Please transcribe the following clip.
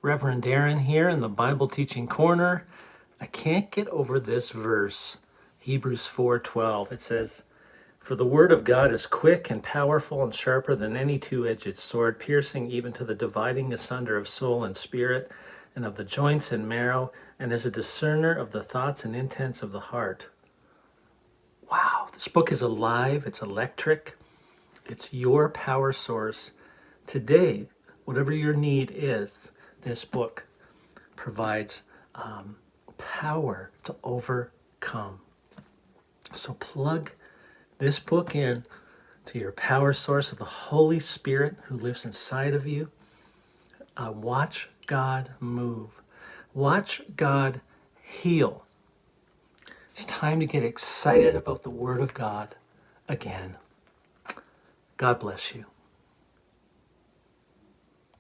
Reverend Darren here in the Bible Teaching Corner. I can't get over this verse, Hebrews 4:12. It says, "For the word of God is quick and powerful and sharper than any two-edged sword, piercing even to the dividing asunder of soul and spirit and of the joints and marrow, and is a discerner of the thoughts and intents of the heart." Wow, this book is alive, it's electric, it's your power source. Today, whatever your need is, this book provides power to overcome. So plug this book in to your power source of the Holy Spirit who lives inside of you. Watch God move. Watch God heal. It's time to get excited about the Word of God again. God bless you.